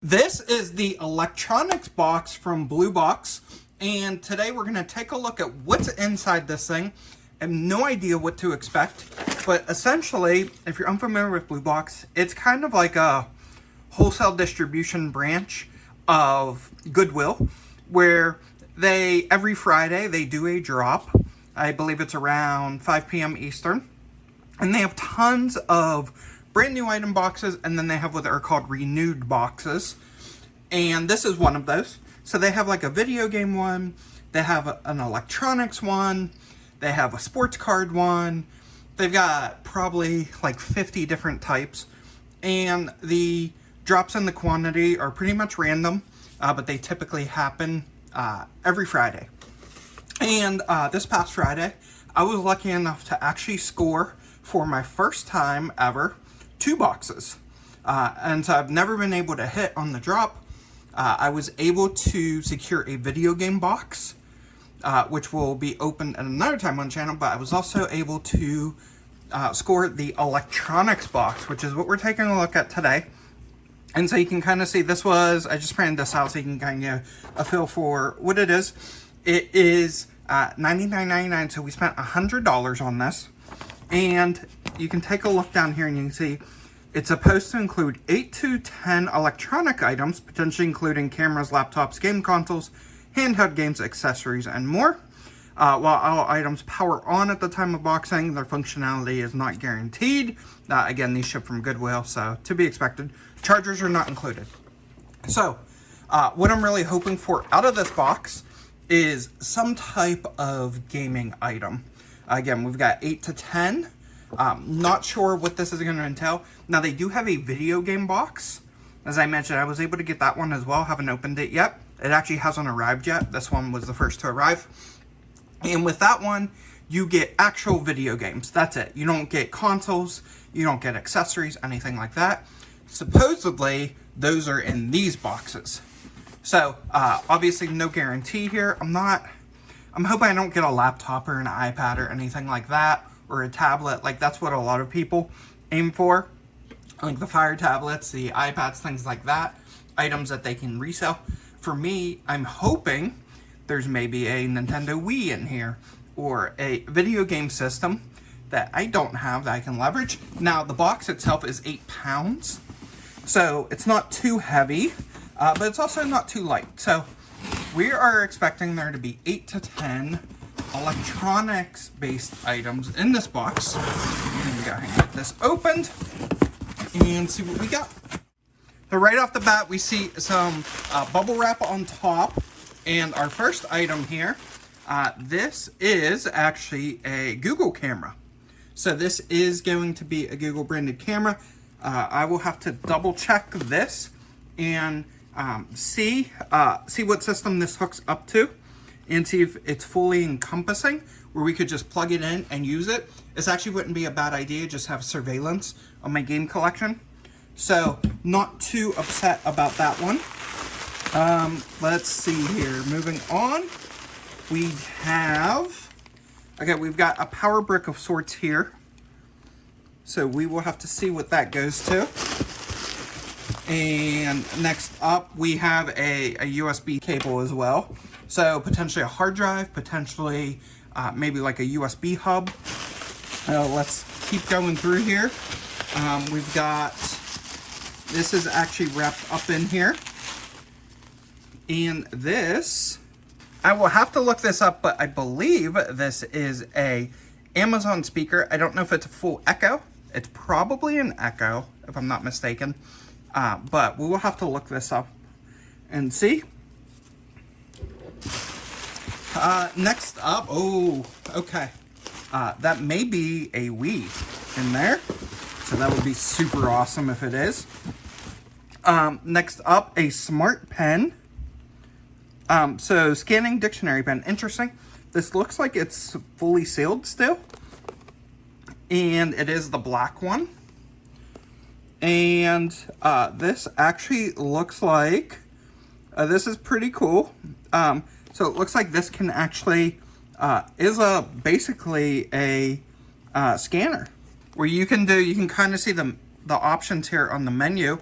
This is the electronics box from Bluebox, and today we're going to take a look at what's inside this thing. I have no idea what to expect, but essentially, if you're unfamiliar with Bluebox, it's kind of like a wholesale distribution branch of Goodwill, where every Friday, they do a drop. I believe it's around 5 p.m. Eastern, and they have tons of brand new item boxes, and then they have what are called renewed boxes, and this is one of those. So they have like a video game one, they have an electronics one, they have a sports card one, they've got probably like 50 different types, and the drops in the quantity are pretty much random, but they typically happen every Friday. And this past Friday, I was lucky enough to actually score for my first time ever 2 boxes. And so I've never been able to hit on the drop. I was able to secure a video game box, which will be open at another time on the channel, but I was also able to score the electronics box, which is what we're taking a look at today. And so you can kind of see this was, I just printed this out so you can kind of get a feel for what it is. It is $99.99, so we spent $100 on this. And you can take a look down here and you can see it's supposed to include 8 to 10 electronic items, potentially including cameras, laptops, game consoles, handheld games, accessories, and more. While all items power on at the time of boxing, their functionality is not guaranteed. Again, these ship from Goodwill, so to be expected. Chargers are not included. So, what I'm really hoping for out of this box is some type of gaming item. Again, we've got 8 to 10. Not sure what this is going to entail. Now, they do have a video game box. As I mentioned, I was able to get that one as well. Haven't opened it yet. It actually hasn't arrived yet. This one was the first to arrive. And with that one, you get actual video games. That's it. You don't get consoles. You don't get accessories, anything like that. Supposedly, those are in these boxes. So, obviously, no guarantee here. I'm hoping I don't get a laptop or an iPad or anything like that, or a tablet. Like, that's what a lot of people aim for. Like the Fire tablets, the iPads, things like that. Items that they can resell. For me, I'm hoping there's maybe a Nintendo Wii in here, or a video game system that I don't have that I can leverage. Now, the box itself is 8 pounds, so it's not too heavy, but it's also not too light. So we are expecting there to be 8 to 10 electronics-based items in this box. I'm going to go ahead and get this opened and see what we got. So right off the bat, we see some bubble wrap on top. And our first item here, this is actually a Google camera. So this is going to be a Google branded camera. I will have to double check this and see what system this hooks up to, and see if it's fully encompassing, where we could just plug it in and use it. This actually wouldn't be a bad idea, just have surveillance on my game collection. So not too upset about that one. Let's see here. Moving on, we've got a power brick of sorts here. So we will have to see what that goes to. And next up, we have a USB cable as well. So potentially a hard drive, potentially maybe like a USB hub. Let's keep going through here. We've got, this is actually wrapped up in here. And this, I will have to look this up, but I believe this is a Amazon speaker. I don't know if it's a full Echo. It's probably an Echo, if I'm not mistaken. But we will have to look this up and see. Next up, oh, okay. That may be a Wii in there. So that would be super awesome if it is. Next up, a smart pen. So scanning dictionary pen, interesting. This looks like it's fully sealed still. And it is the black one. And this actually looks like, this is pretty cool. So it looks like this can actually, is basically a scanner. Where you can kind of see the options here on the menu.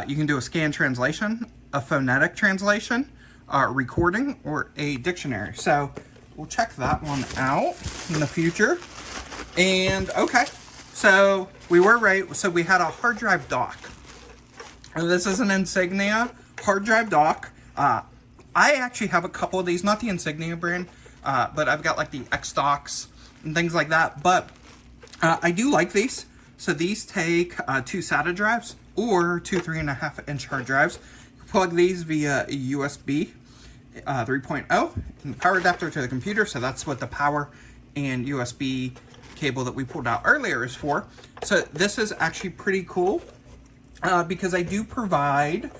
You can do a scan translation, a phonetic translation, recording, or a dictionary. So we'll check that one out in the future. And okay, so we were right. So we had a hard drive dock. And this is an Insignia hard drive dock. I actually have a couple of these, not the Insignia brand, but I've got like the X docks and things like that. But I do like these. So these take 2 SATA drives or 2 3.5-inch hard drives. You plug these via a USB 3.0 and the power adapter to the computer. So that's what the power and USB cable that we pulled out earlier is for. So this is actually pretty cool because I do provide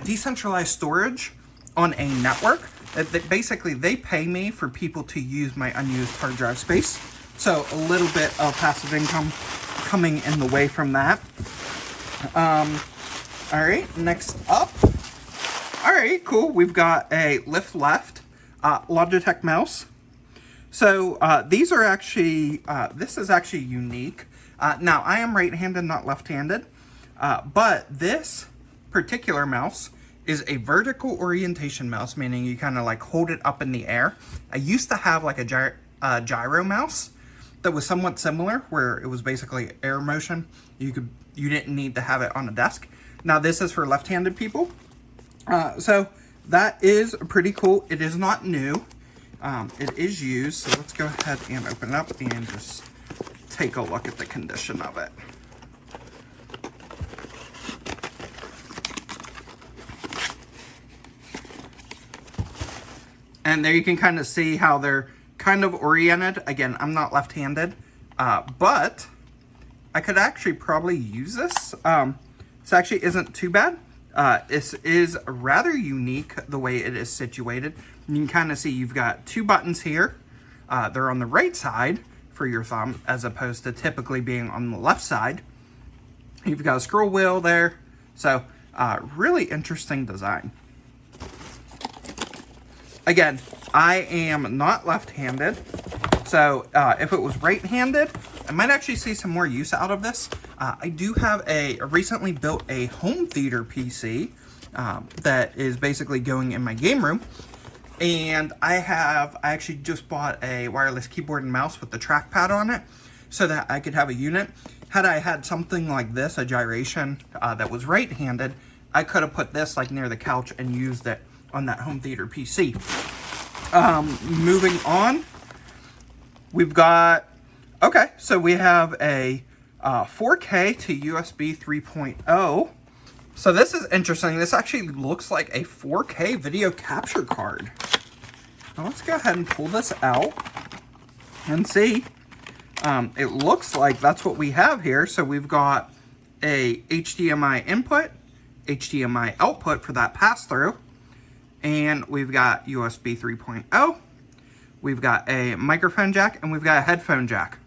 decentralized storage on a network. Basically, they pay me for people to use my unused hard drive space. So a little bit of passive income coming in the way from that. All right, next up. All right, cool. We've got a lift left Logitech mouse. So these are actually, this is actually unique. Now, I am right-handed, not left-handed. But this particular mouse is a vertical orientation mouse, meaning you kind of like hold it up in the air. I used to have like a gyro mouse that was somewhat similar, where it was basically air motion. You didn't need to have it on a desk. Now this is for left-handed people. So that is pretty cool. It is not new. It is used. So let's go ahead and open it up and just take a look at the condition of it. And there you can kind of see how they're kind of oriented. Again, I'm not left-handed, but I could actually probably use this. This actually isn't too bad. This is rather unique the way it is situated. You can kind of see you've got 2 buttons here. They're on the right side for your thumb, as opposed to typically being on the left side. You've got a scroll wheel there. So really interesting design. Again, I am not left-handed, so if it was right-handed, I might actually see some more use out of this. I do have recently built a home theater PC that is basically going in my game room, and I actually just bought a wireless keyboard and mouse with the trackpad on it, so that I could have a unit. Had I had something like this, a gyration that was right-handed, I could have put this like near the couch and used it on that home theater PC. Moving on, we've got, okay, so we have a 4K to USB 3.0. So this is interesting. This actually looks like a 4K video capture card. Now let's go ahead and pull this out and see. It looks like that's what we have here. So we've got a HDMI input, HDMI output for that pass-through. And we've got USB 3.0, we've got a microphone jack, and we've got a headphone jack.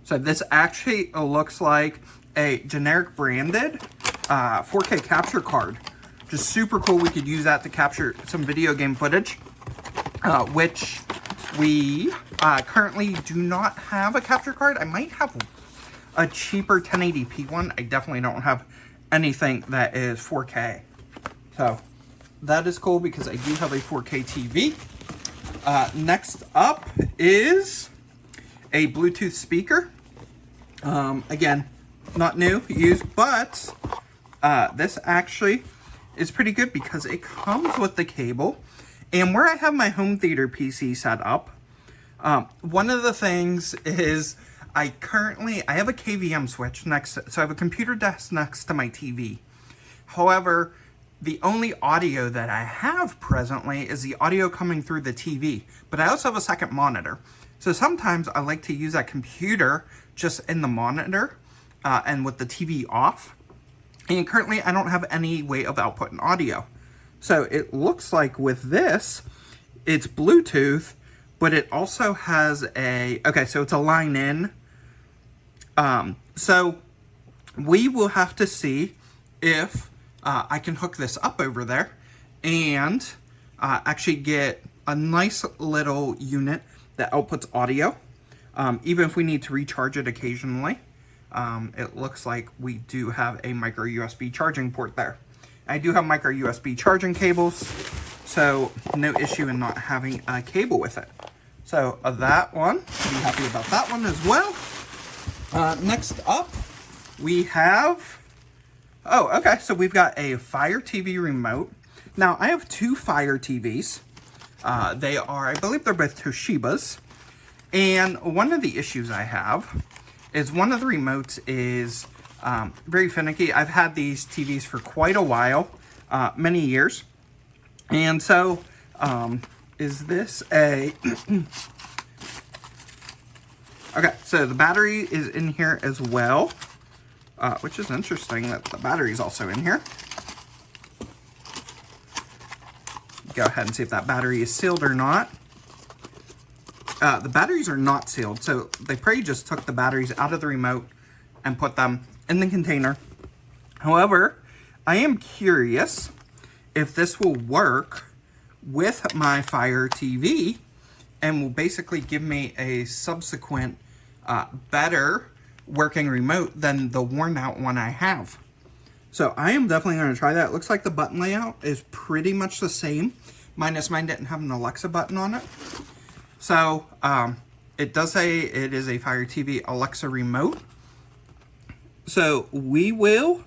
So this actually looks like a generic branded 4K capture card. Just super cool. We could use that to capture some video game footage, which we currently do not have a capture card. I might have a cheaper 1080p one. I definitely don't have anything that is 4K. So that is cool because I do have a 4K TV. Next up is a Bluetooth speaker. Again, not new, used, but this actually is pretty good because it comes with the cable. And where I have my home theater PC set up, one of the things is I have a KVM switch next to, so I have a computer desk next to my TV. However, the only audio that I have presently is the audio coming through the TV, but I also have a second monitor. So sometimes I like to use that computer just in the monitor and with the TV off. And currently I don't have any way of outputting audio. So it looks like with this, it's Bluetooth, but it also has okay, so it's a line in. So we will have to see if I can hook this up over there and actually get a nice little unit that outputs audio, even if we need to recharge it occasionally. it looks like we do have a micro USB charging port there. I do have micro USB charging cables, so no issue in not having a cable with it. So that one, be happy about that one as well. Next up, we have, oh, okay, so we've got a Fire TV remote. Now, I have two Fire TVs. They are, I believe they're both Toshiba's. And one of the issues I have is one of the remotes is very finicky. I've had these TVs for quite a while, many years. And so, is this a... Okay, so the battery is in here as well, which is interesting that the battery is also in here. Go ahead and see if that battery is sealed or not. The batteries are not sealed, so they probably just took the batteries out of the remote and put them in the container. However, I am curious if this will work with my Fire TV and will basically give me a subsequent better working remote than the worn out one I have. So I am definitely going to try that. It looks like the button layout is pretty much the same, minus mine didn't have an Alexa button on it. So it does say it is a Fire TV Alexa remote. So we'll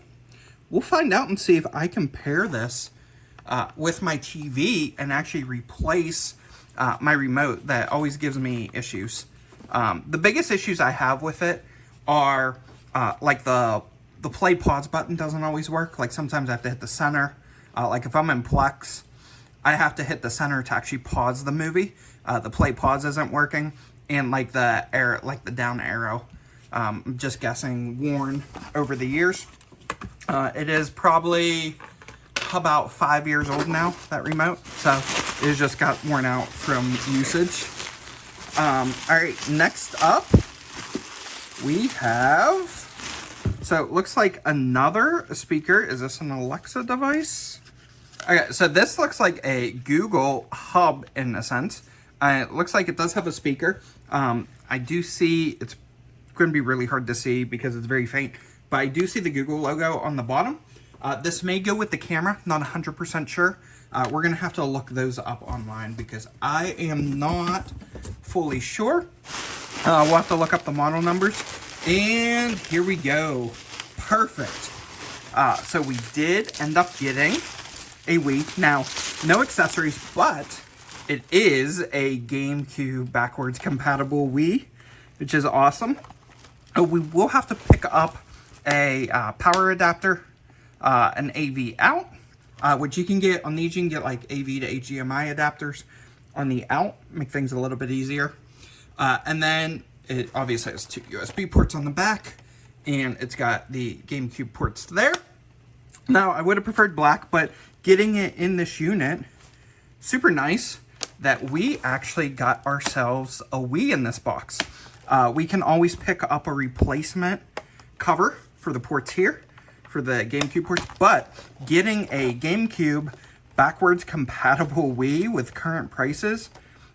find out and see if I can pair this with my TV and actually replace my remote that always gives me issues. The biggest issues I have with it are like the play pause button doesn't always work. Like sometimes I have to hit the center. Like if I'm in Plex, I have to hit the center to actually pause the movie. The play pause isn't working, and like the down arrow, I'm just guessing, worn over the years. It is probably about 5 years old now, that remote, so it just got worn out from usage. All right, next up we have, so it looks like another speaker. Is this an Alexa device? Okay, so this looks like a Google Hub in a sense. It looks like it does have a speaker. I do see, it's going to be really hard to see because it's very faint, but I do see the Google logo on the bottom. This may go with the camera, not 100% sure. We're going to have to look those up online because I am not fully sure. We'll have to look up the model numbers. And here we go. Perfect. So we did end up getting a Wii. Now, no accessories, but it is a GameCube backwards compatible Wii, which is awesome. We will have to pick up a power adapter, an AV out, which you can get on these. You can get like AV to HDMI adapters on the out, make things a little bit easier. And then it obviously has two USB ports on the back, and it's got the GameCube ports there. Now, I would have preferred black, but getting it in this unit, super nice that we actually got ourselves a Wii in this box. We can always pick up a replacement cover for the ports here, for the GameCube ports, but getting a GameCube backwards compatible Wii with current prices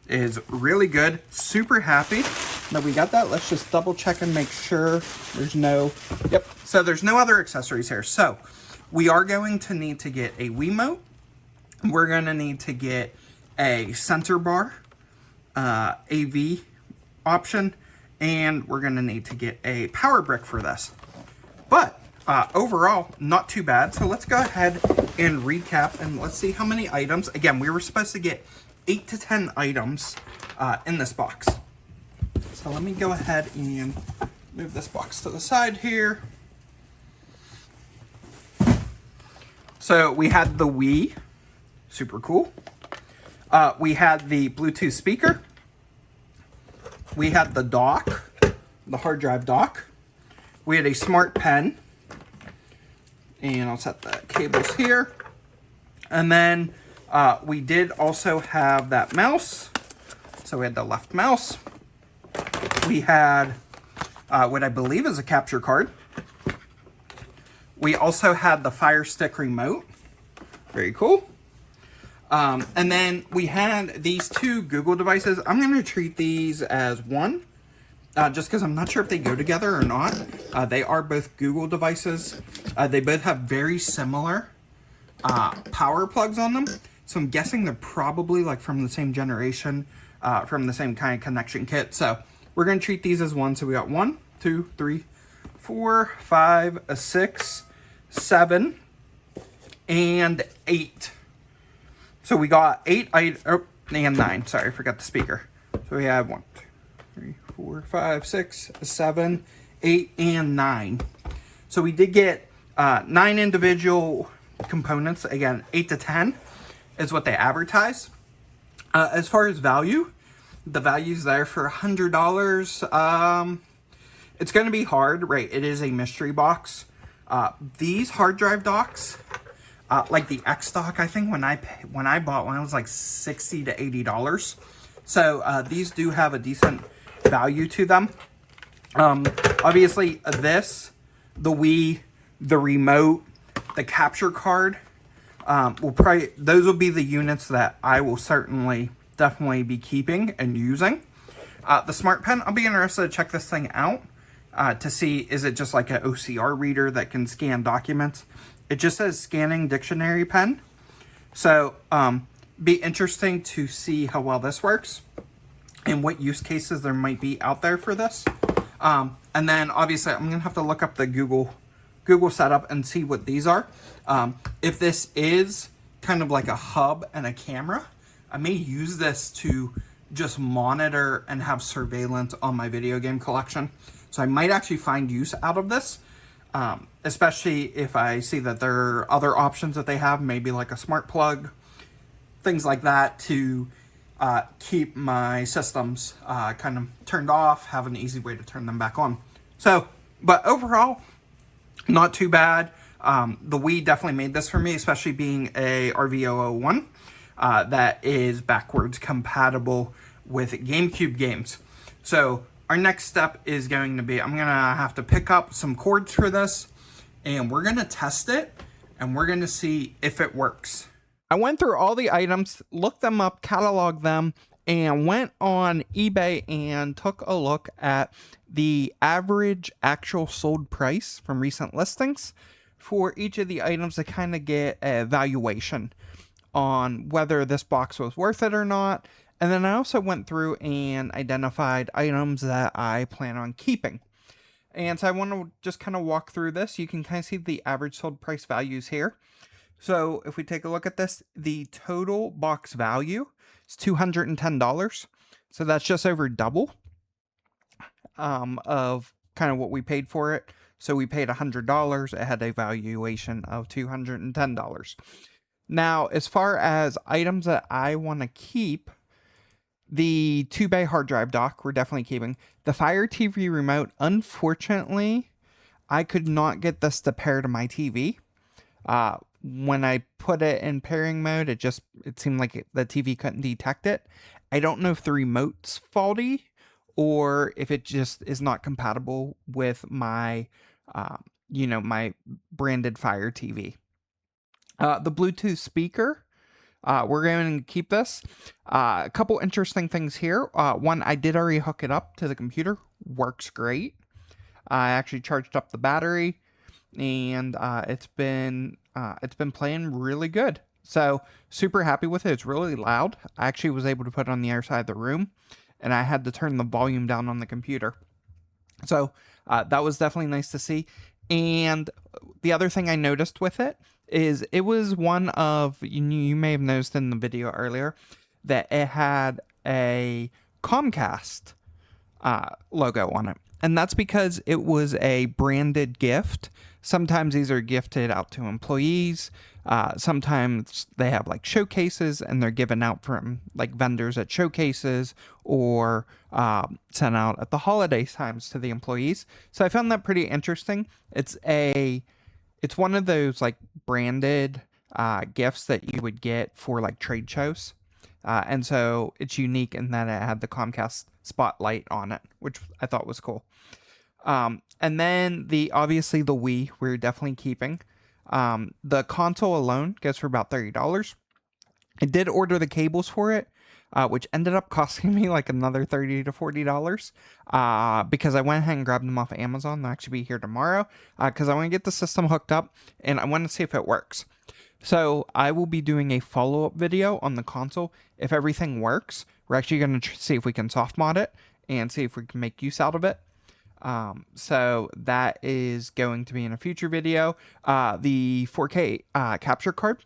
is really good. Super happy that we got that. Let's just double check and make sure there's no, yep, so there's no other accessories here. So we are going to need to get a Wiimote. We're going to need to get a center bar, AV option, and we're going to need to get a power brick for this. But overall, not too bad. So let's go ahead and recap and let's see how many items. Again, we were supposed to get 8 to 10 items in this box. So let me go ahead and move this box to the side here. So we had the Wii, super cool. We had the Bluetooth speaker. We had the dock, the hard drive dock. We had a smart pen. And I'll set the cables here. And then we did also have that mouse. So we had the left mouse. We had what I believe is a capture card. We also had the Fire Stick remote. Very cool. And then we had these two Google devices. I'm going to treat these as one just because I'm not sure if they go together or not. They are both Google devices. They both have very similar power plugs on them. So I'm guessing they're probably like from the same generation, from the same kind of connection kit. So we're going to treat these as one. So we got 1, 2, 3, 4, 5, 6, 7, and 8. So we got 8 and 9. Sorry, I forgot the speaker. So we have 1, 2, 3, 4, 5, 6, 7, 8, and 9. So we did get 9 individual components. Again, 8 to 10 is what they advertise. As far as value, the value's there for $100. It's going to be hard, right? It is a mystery box. These hard drive docks, like the X dock, I think when I bought one, it was like $60 to $80. So these do have a decent value to them. Obviously, the Wii, the remote, the capture card, those will be the units that I will definitely be keeping and using. The Smart Pen, I'll be interested to check this thing out to see, is it just like an OCR reader that can scan documents? It just says scanning dictionary pen. So, be interesting to see how well this works and what use cases there might be out there for this. And then obviously I'm gonna have to look up the Google setup and see what these are. If this is kind of like a hub and a camera, I may use this to just monitor and have surveillance on my video game collection. So I might actually find use out of this, especially if I see that there are other options that they have, maybe like a smart plug, things like that, to keep my systems kind of turned off, have an easy way to turn them back on. So, but overall, not too bad. The Wii definitely made this for me, especially being a RV001 that is backwards compatible with GameCube games. So our next step is going to be, I'm going to have to pick up some cords for this, and we're going to test it, and we're going to see if it works. I went through all the items, looked them up, cataloged them, and went on eBay and took a look at the average actual sold price from recent listings for each of the items to kind of get a valuation on whether this box was worth it or not. And then I also went through and identified items that I plan on keeping. And so I want to just kind of walk through this. You can kind of see the average sold price values here. So if we take a look at this, the total box value is $210. So that's just over double of kind of what we paid for it. So we paid $100. It had a valuation of $210. Now, as far as items that I want to keep, the 2-bay hard drive dock, we're definitely keeping. The Fire TV remote, unfortunately, I could not get this to pair to my TV. When I put it in pairing mode, it seemed like the TV couldn't detect it. I don't know if the remote's faulty or if it just is not compatible with my, my branded Fire TV. The Bluetooth speaker, we're going to keep this. A couple interesting things here. One, I did already hook it up to the computer. Works great. I actually charged up the battery, and it's been playing really good. So super happy with it. It's really loud. I actually was able to put it on the other side of the room, and I had to turn the volume down on the computer. So that was definitely nice to see. And the other thing I noticed with it is it was one of, you may have noticed in the video earlier, that it had a Comcast logo on it. And that's because it was a branded gift. Sometimes these are gifted out to employees. Sometimes they have like showcases and they're given out from like vendors at showcases or sent out at the holiday times to the employees. So I found that pretty interesting. It's one of those like branded gifts that you would get for like trade shows. And so it's unique in that it had the Comcast spotlight on it, which I thought was cool. And then obviously the Wii, we're definitely keeping. The console alone goes for about $30. I did order the cables for it. which ended up costing me like another $30 to $40 because I went ahead and grabbed them off Amazon. They'll actually be here tomorrow because I want to get the system hooked up and I want to see if it works. So I will be doing a follow-up video on the console. If everything works, we're actually going to see if we can soft mod it and see if we can make use out of it. So that is going to be in a future video. The 4K capture card,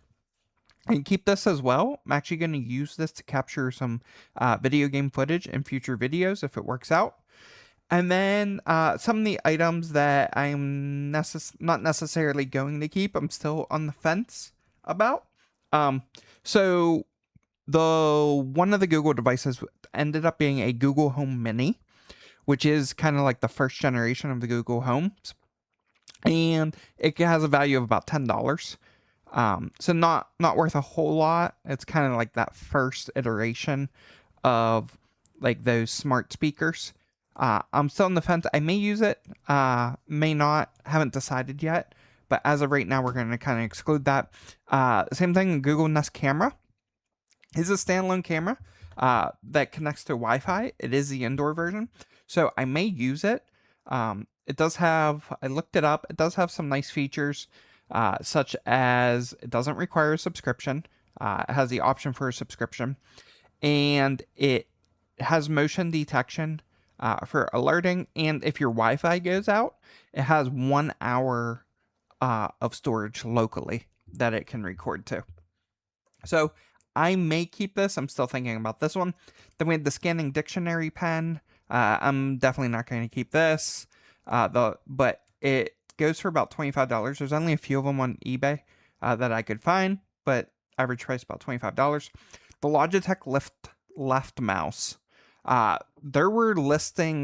and keep this as well. I'm actually going to use this to capture some video game footage in future videos if it works out. And then some of the items that I'm not necessarily going to keep, I'm still on the fence about. So one of the Google devices ended up being a Google Home Mini, which is kind of like the first generation of the Google Homes. And it has a value of about $10. So not worth a whole lot. It's kind of like that first iteration of like those smart speakers. I'm still on the fence. I may use it, may not, haven't decided yet. But as of right now, we're going to kind of exclude that. Same thing, Google Nest camera is a standalone camera that connects to Wi-Fi. It is the indoor version, so I may use it. It does have, I looked it up, it does have some nice features, such as it doesn't require a subscription. It has the option for a subscription, and it has motion detection for alerting, and if your Wi-Fi goes out, it has 1 hour of storage locally that it can record to. So I may keep this. I'm still thinking about this one. Then we had the scanning dictionary pen. I'm definitely not going to keep this. But it goes for about $25. There's only a few of them on eBay that I could find, but average price about $25. The Logitech left mouse. There were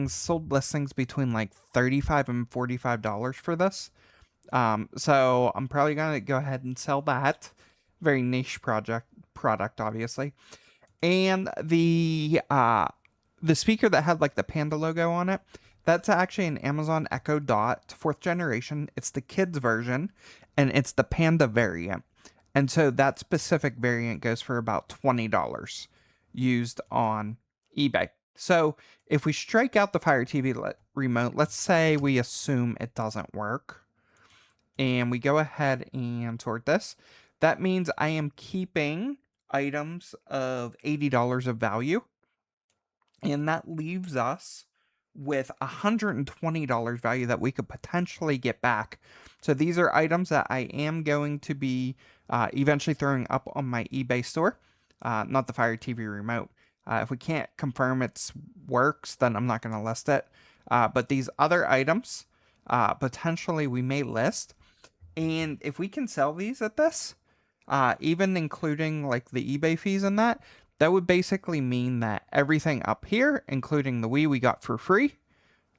sold listings between like $35 and $45 for this. So I'm probably going to go ahead and sell that. Very niche product, obviously. And the speaker that had like the Panda logo on it, that's actually an Amazon Echo Dot 4th generation. It's the kids version, and it's the Panda variant. And so that specific variant goes for about $20 used on eBay. So if we strike out the Fire TV remote, let's say we assume it doesn't work, and we go ahead and sort this, that means I am keeping items of $80 of value, and that leaves us with $120 value that we could potentially get back. So these are items that I am going to be eventually throwing up on my eBay store, not the Fire TV remote. If we can't confirm it works, then I'm not going to list it. But these other items, potentially we may list. And if we can sell these at this, even including like the eBay fees and that would basically mean that everything up here, including the Wii, we got for free.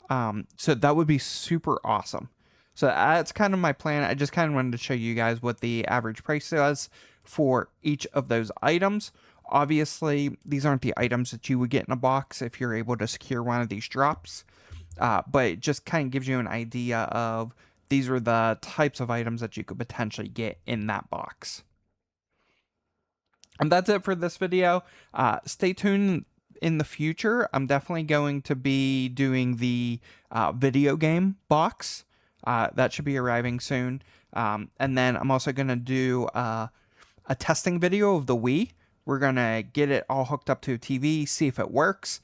So that would be super awesome. So that's kind of my plan. I just kind of wanted to show you guys what the average price was for each of those items. Obviously, these aren't the items that you would get in a box if you're able to secure one of these drops. But it just kind of gives you an idea of these are the types of items that you could potentially get in that box. And that's it for this video. Stay tuned in the future. I'm definitely going to be doing the video game box. That should be arriving soon. And then I'm also going to do a testing video of the Wii. We're going to get it all hooked up to a TV, see if it works,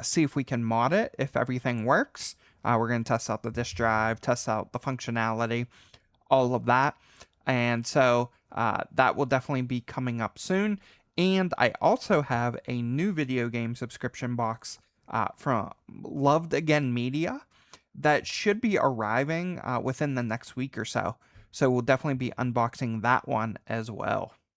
see if we can mod it, if everything works. We're going to test out the disk drive, test out the functionality, all of that. And so that will definitely be coming up soon. And I also have a new video game subscription box from Loved Again Media that should be arriving within the next week or so. So we'll definitely be unboxing that one as well.